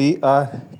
DR